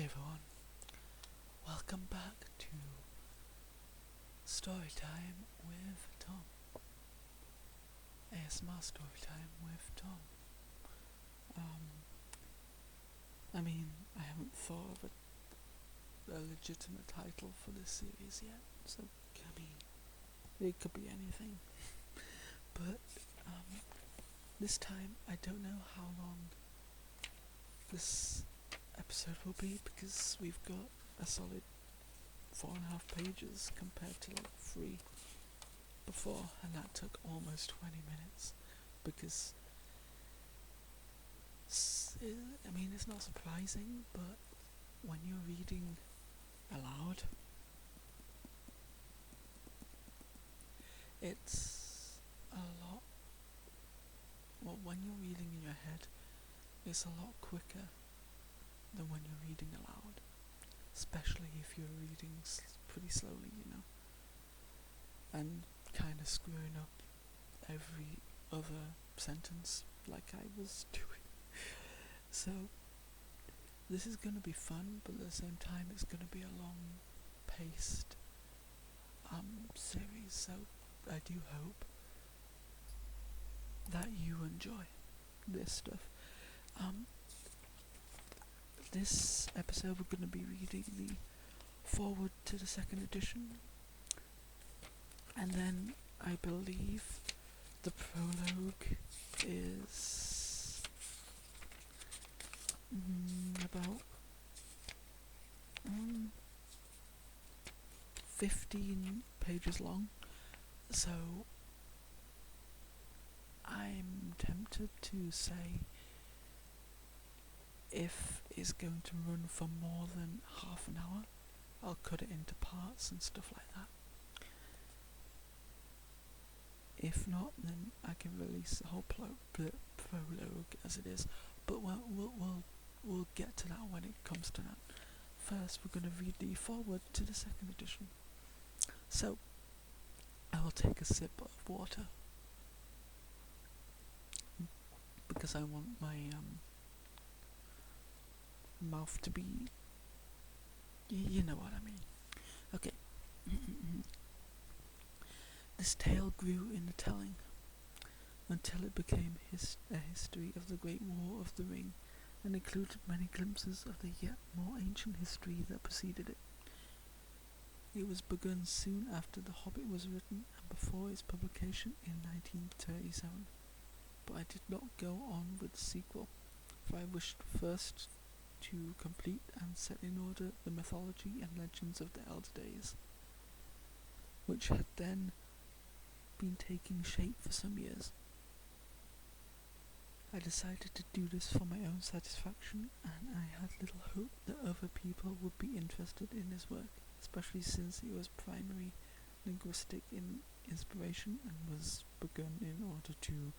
everyone, welcome back to Storytime with Tom. ASMR Storytime with Tom. I haven't thought of a legitimate title for this series yet, so, it could be anything. But, this time, I don't know how long this episode will be, because we've got a solid 4.5 pages compared to 3 before, and that took almost 20 minutes, because it's not surprising, but when you're reading aloud, it's a lot, when you're reading in your head, it's a lot quicker than when you're reading aloud, especially if you're reading pretty slowly, and kind of screwing up every other sentence like I was doing. So, this is going to be fun, but at the same time it's going to be a long-paced series, so I do hope that you enjoy this stuff. This episode we're going to be reading the foreword to the second edition, and then I believe the prologue is about 15 pages long, so I'm tempted to say if it's going to run for more than half an hour, I'll cut it into parts and stuff like that. If not, then I can release the whole prologue as it is, but we'll get to that when it comes to that. First, we're going to read the foreword to the second edition. So, I will take a sip of water, because I want my mouth to be, you know what I mean. Okay. This tale grew in the telling, until it became a history of the Great War of the Ring, and included many glimpses of the yet more ancient history that preceded it. It was begun soon after The Hobbit was written and before its publication in 1937, but I did not go on with the sequel, for I wished first to complete and set in order the mythology and legends of the elder days, which had then been taking shape for some years. I decided to do this for my own satisfaction, and I had little hope that other people would be interested in this work, especially since it was primary linguistic in inspiration and was begun in order to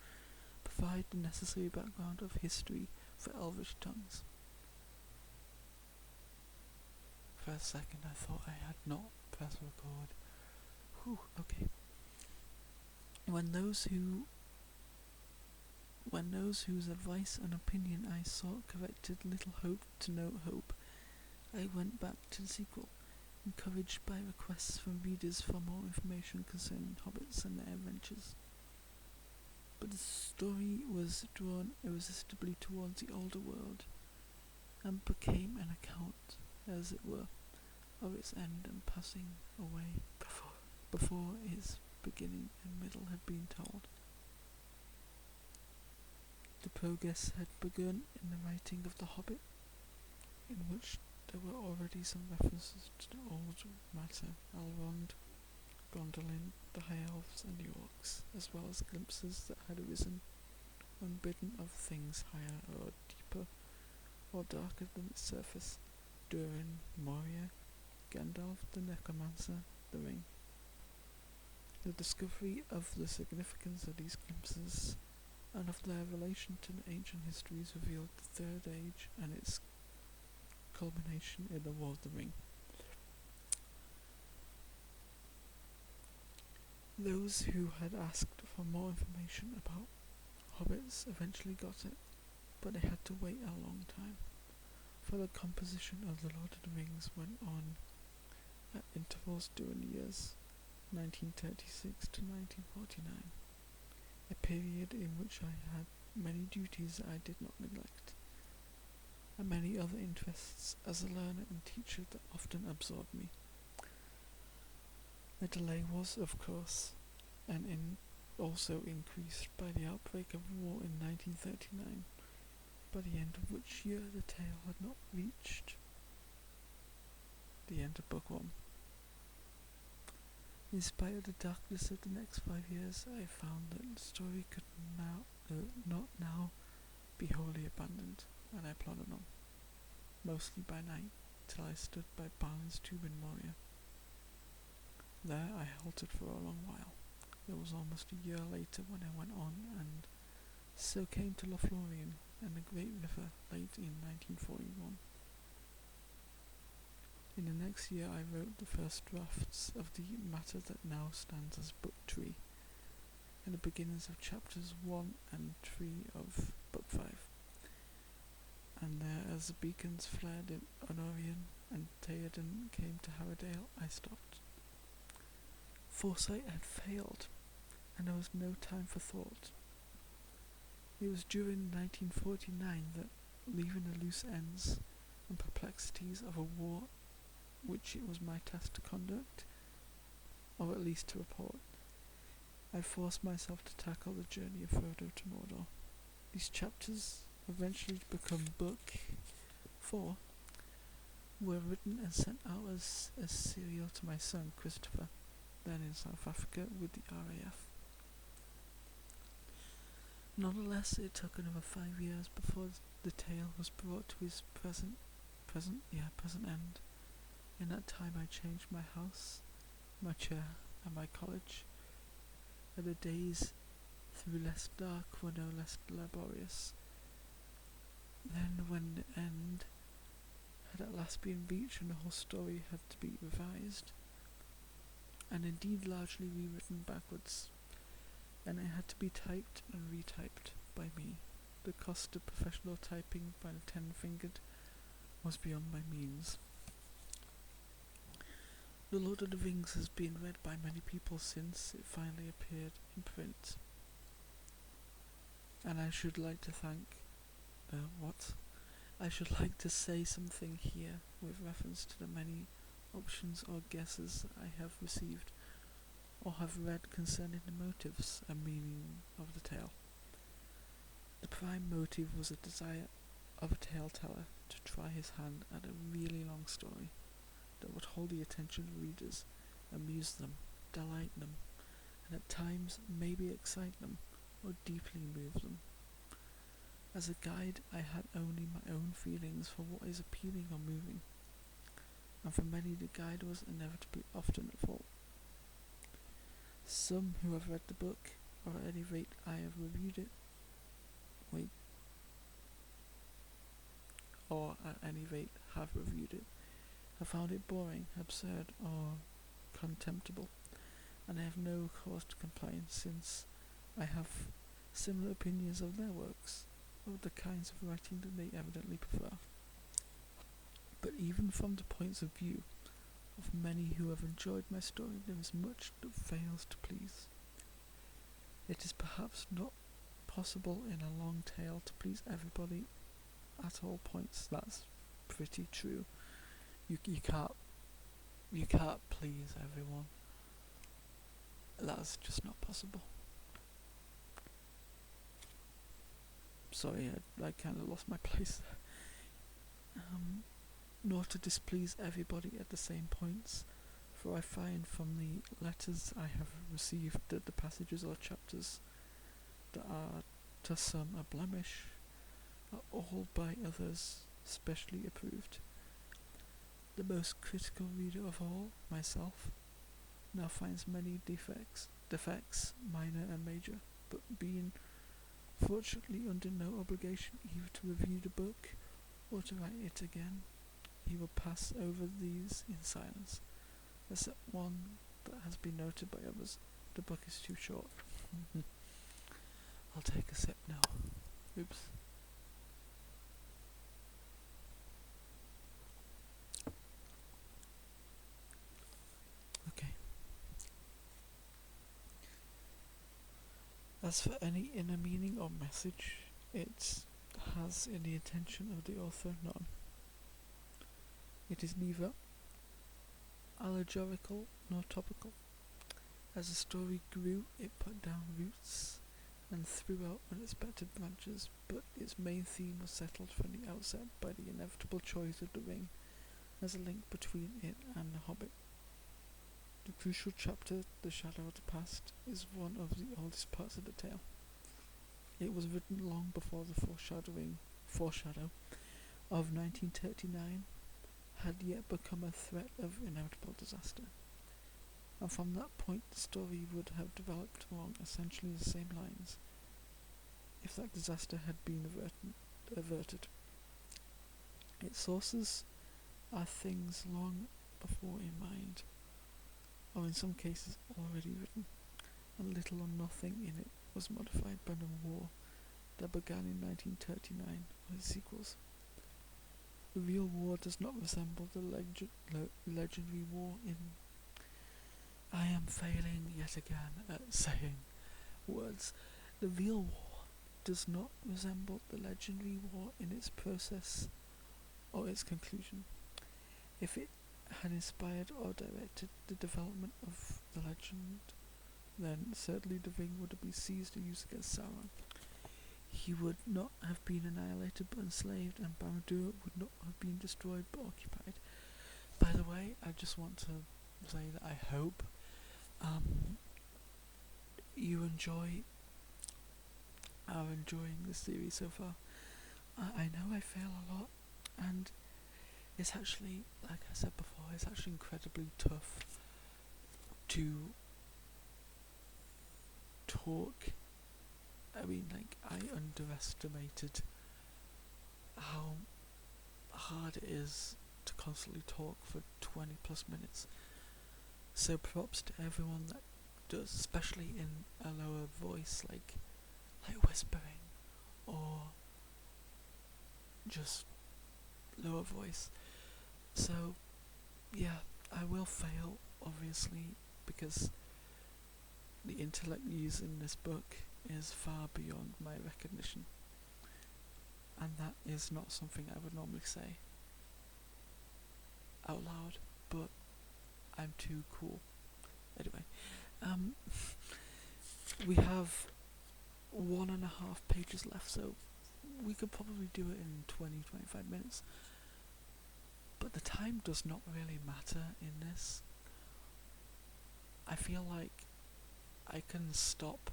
provide the necessary background of history for Elvish tongues. For a second I thought I had not pressed record. Okay. When those whose advice and opinion I sought corrected little hope to no hope, I went back to the sequel, encouraged by requests from readers for more information concerning hobbits and their adventures. But the story was drawn irresistibly towards the older world, and became an account, as it were, of its end and passing away before its beginning and middle had been told. The progress had begun in the writing of The Hobbit, in which there were already some references to the old matter, Elrond, Gondolin, the High Elves and the Orcs, as well as glimpses that had arisen unbidden of things higher or deeper or darker than its surface, Durin, Moria, Gandalf the Necromancer, the Ring. The discovery of the significance of these glimpses and of their relation to the ancient histories revealed the Third Age and its culmination in the War of the Ring. Those who had asked for more information about hobbits eventually got it, but they had to wait a long time, for the composition of The Lord of the Rings went on at intervals during the years 1936 to 1949, a period in which I had many duties I did not neglect, and many other interests as a learner and teacher that often absorbed me. The delay was, of course, also increased by the outbreak of war in 1939, by the end of which year the tale had not reached the end of Book 1. In spite of the darkness of the next 5 years, I found that the story could not now be wholly abandoned, and I plodded on, mostly by night, till I stood by Barnes Tube in Moria. There I halted for a long while. It was almost a year later when I went on, and so came to Lothlorien and the Great River late in 1941. In the next year I wrote the first drafts of the matter that now stands as Book 3, and the beginnings of chapters 1 and 3 of Book 5. And there, as the beacons flared in Honorian and Theoden came to Harrowdale, I stopped. Foresight had failed, and there was no time for thought. It was during 1949 that, leaving the loose ends and perplexities of a war which it was my task to conduct, or at least to report, I forced myself to tackle the journey of Frodo to Mordor. These chapters, eventually to become Book 4, were written and sent out as a serial to my son Christopher, then in South Africa with the RAF. Nonetheless, it took another 5 years before the tale was brought to its present end. In that time I changed my house, my chair, and my college, and the days through less dark were no less laborious. Then, when the end had at last been reached and the whole story had to be revised, and indeed largely rewritten backwards, and it had to be typed and retyped by me. The cost of professional typing by the 10-fingered was beyond my means. The Lord of the Rings has been read by many people since it finally appeared in print, and I should like to say something here with reference to the many options or guesses I have received or have read concerning the motives and meaning of the tale. The prime motive was a desire of a tale-teller to try his hand at a really long story that would hold the attention of readers, amuse them, delight them, and at times maybe excite them or deeply move them. As a guide, I had only my own feelings for what is appealing or moving, and for many the guide was inevitably often at fault. Some who have read the book, or at any rate I have reviewed it, have found it boring, absurd, or contemptible, and I have no cause to complain, since I have similar opinions of their works, of the kinds of writing that they evidently prefer. But even from the points of view of many who have enjoyed my story, there is much that fails to please. It is perhaps not possible in a long tale to please everybody at all points. That's pretty true. You can't please everyone. That's just not possible. Sorry, I kind of lost my place there. Nor to displease everybody at the same points, for I find from the letters I have received that the passages or chapters that are to some a blemish are all by others specially approved. The most critical reader of all, myself, now finds many defects, minor and major, but being fortunately under no obligation either to review the book or to write it again, he will pass over these in silence, except one that has been noted by others. The book is too short. I'll take a sip now. Oops. As for any inner meaning or message it has in the intention of the author, none. It is neither allegorical nor topical. As the story grew, it put down roots and threw out unexpected branches, but its main theme was settled from the outset by the inevitable choice of the ring as a link between it and the Hobbit. The crucial chapter, The Shadow of the Past, is one of the oldest parts of the tale. It was written long before the foreshadow of 1939 had yet become a threat of inevitable disaster, and from that point the story would have developed along essentially the same lines if that disaster had been averted. Its sources are things long before in mind, or in some cases already written, and little or nothing in it was modified by the war that began in 1939 or its sequels. The real war does not resemble the legendary war in... I am failing yet again at saying words. The real war does not resemble the legendary war in its process or its conclusion. If it had inspired or directed the development of the legend, then certainly the ring would have been seized and used against Sauron. He would not have been annihilated but enslaved, and Barad-dûr would not have been destroyed but occupied. By the way, I just want to say that I hope you are enjoying the series so far. I know I fail a lot, and it's actually, like I said before, it's actually incredibly tough to talk. I mean, like, I underestimated how hard it is to constantly talk for 20 plus minutes. So props to everyone that does, especially in a lower voice, like whispering, or just lower voice. So, yeah, I will fail, obviously, because the intellect used in this book is far beyond my recognition, and that is not something I would normally say out loud, but I'm too cool. Anyway, we have 1.5 pages left, so we could probably do it in 20-25 minutes, but the time does not really matter in this. I feel like I can stop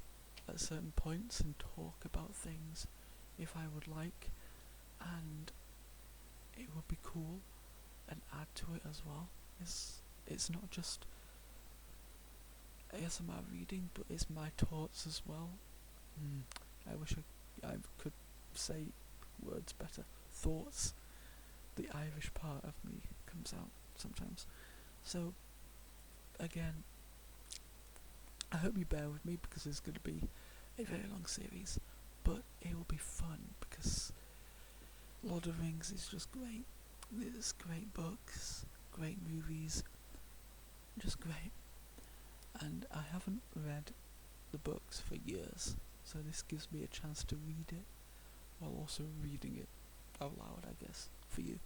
at certain points and talk about things if I would like, and it would be cool, and add to it as well. It's not just ASMR reading, but it's my thoughts as well. I wish I could say words better. Thoughts. The Irish part of me comes out sometimes. So, again, I hope you bear with me because it's going to be a very long series, but it will be fun because Lord of the Rings is just great. There's great books, great movies, just great. And I haven't read the books for years, so this gives me a chance to read it while also reading it out loud, I guess, for you.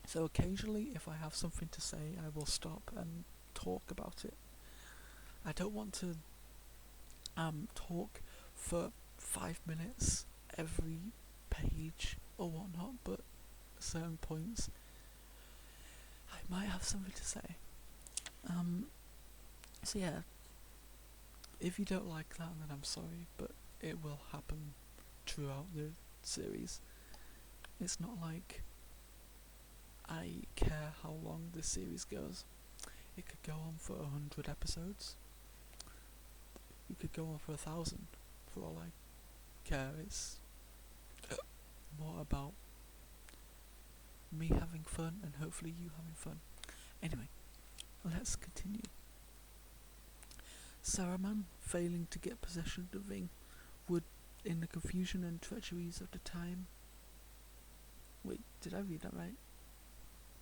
So occasionally, if I have something to say, I will stop and talk about it. I don't want to talk for 5 minutes every page or whatnot, but at certain points I might have something to say. So yeah, if you don't like that, then I'm sorry, but it will happen throughout the series. It's not like I care how long this series goes. It could go on for 100 episodes. It could go on for 1,000. For all I care, it's more about me having fun and hopefully you having fun. Anyway, let's continue. Saruman, failing to get possession of the ring, would, in the confusion and treacheries of the time... Wait, did I read that right?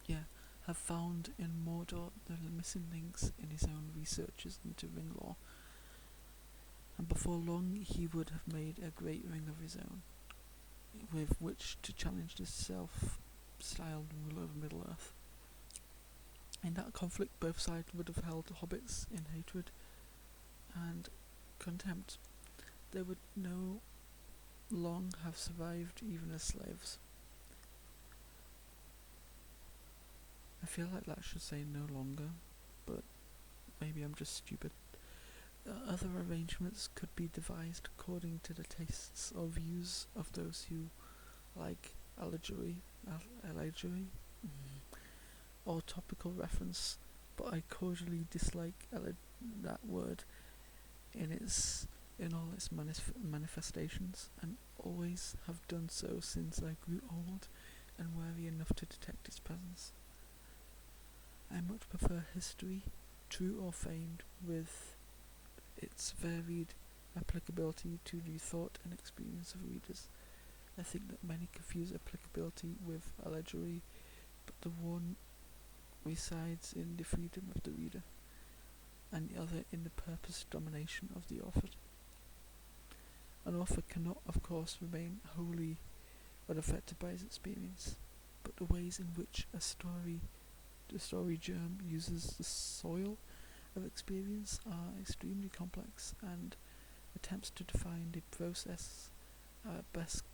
Yeah. have found in Mordor the missing links in his own researches into ring lore, and before long he would have made a great ring of his own, with which to challenge the self-styled ruler of Middle-earth. In that conflict, both sides would have held hobbits in hatred and contempt. They would no long have survived even as slaves. I feel like that should say no longer, but maybe I'm just stupid. Other arrangements could be devised according to the tastes or views of those who like allegory, or topical reference, but I cordially dislike that word in all its manifestations, and always have done so since I grew old and wary enough to detect its presence. I much prefer history, true or feigned, with its varied applicability to the thought and experience of readers. I think that many confuse applicability with allegory, but the one resides in the freedom of the reader, and the other in the purposed domination of the author. An author cannot, of course, remain wholly unaffected by his experience, but the ways in which the story germ uses the soil of experience are extremely complex, and attempts to define the process are best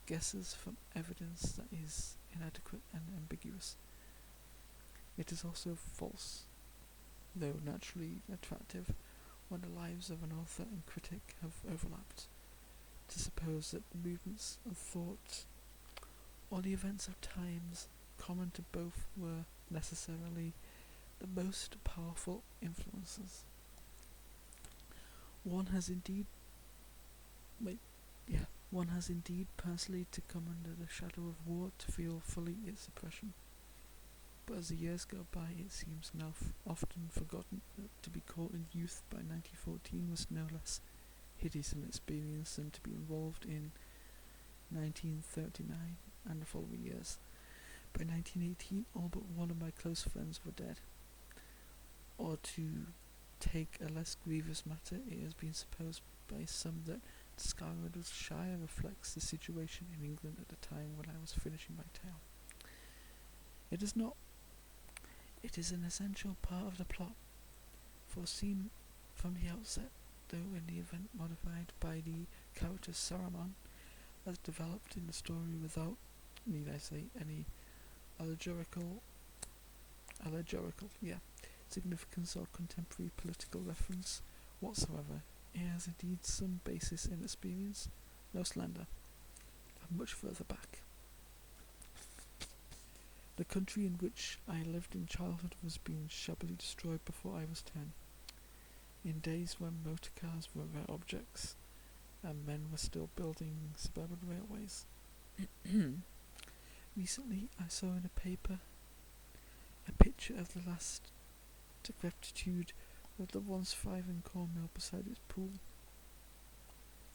guesses from evidence that is inadequate and ambiguous. It is also false, though naturally attractive, when the lives of an author and critic have overlapped, to suppose that the movements of thought or the events of times common to both were necessarily the most powerful influences. One has indeed personally to come under the shadow of war to feel fully its oppression. But as the years go by, it seems now often forgotten that to be caught in youth by 1914 was no less hideous an experience than to be involved in 1939 and the following years. By 1918, all but one of my close friends were dead. Or to take a less grievous matter, it has been supposed by some that Shire reflects the situation in England at the time when I was finishing my tale. It is not. It is an essential part of the plot, foreseen from the outset, though in the event modified by the character Saruman, as developed in the story without, need I say, any allegorical, significance or contemporary political reference whatsoever. It has indeed some basis in experience, no slender, and much further back. The country in which I lived in childhood was being shabbily destroyed before I was 10, in days when motor cars were rare objects, and men were still building suburban railways. Recently I saw in a paper a picture of the last decrepitude of the once thriving cornmill beside its pool.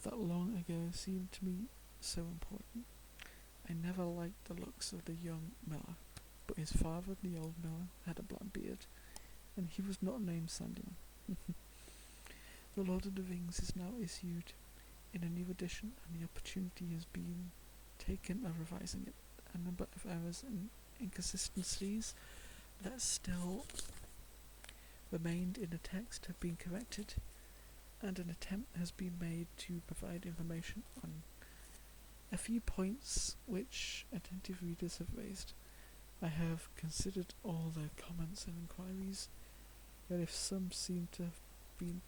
That long ago seemed to me so important. I never liked the looks of the young miller, but his father, the old miller, had a black beard, and he was not named Sandyman. The Lord of the Rings is now issued in a new edition, and the opportunity has been taken of revising it. A number of errors and inconsistencies that still remained in the text have been corrected, and an attempt has been made to provide information on a few points which attentive readers have raised. I have considered all their comments and inquiries, and if some seem to have been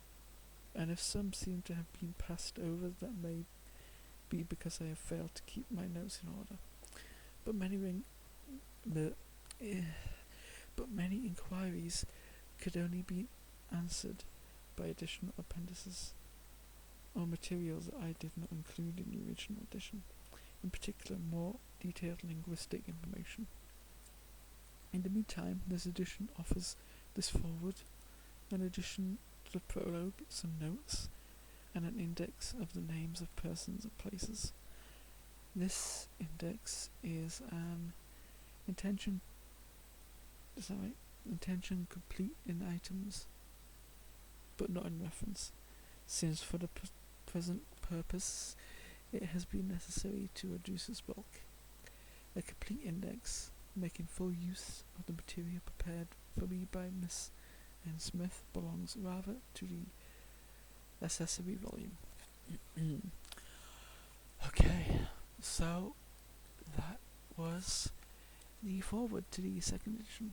passed over, that may be because I have failed to keep my notes in order. But many inquiries could only be answered by additional appendices or materials that I did not include in the original edition, in particular more detailed linguistic information. In the meantime, this edition offers this foreword, an addition to the prologue, some notes, and an index of the names of persons and places. This index is an intention Is that right? Intention complete in items, but not in reference, since for the present purpose it has been necessary to reduce its bulk. A complete index, making full use of the material prepared for me by Miss N. Smith, belongs rather to the accessory volume. Okay, so that was the foreword to the second edition.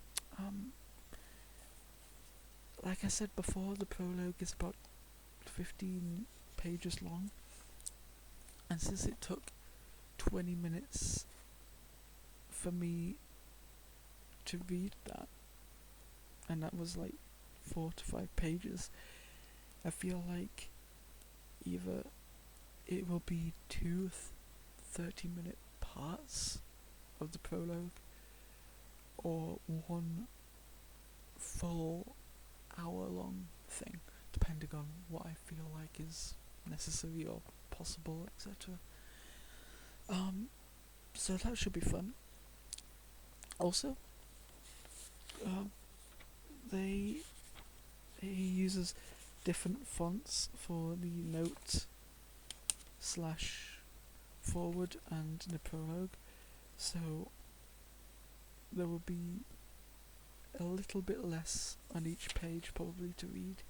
Like I said before, the prologue is about 15 pages long, and since it took 20 minutes for me to read that, and that was like 4 to 5 pages, I feel like either it will be two 30-minute parts of the prologue, or one full hour-long thing, depending on what I feel like is necessary or possible, etc. So that should be fun. Also, they he uses different fonts for the note / forward and the prologue, so there will be a little bit less on each page probably to read,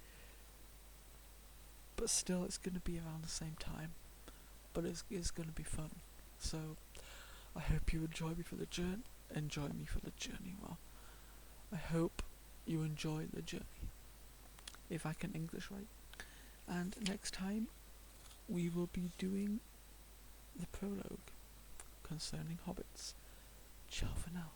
but still it's going to be around the same time, but it's going to be fun. So I hope you enjoy me for the journey. Well, I hope you enjoy the journey, if I can English right. And next time we will be doing the prologue concerning hobbits. Ciao for now.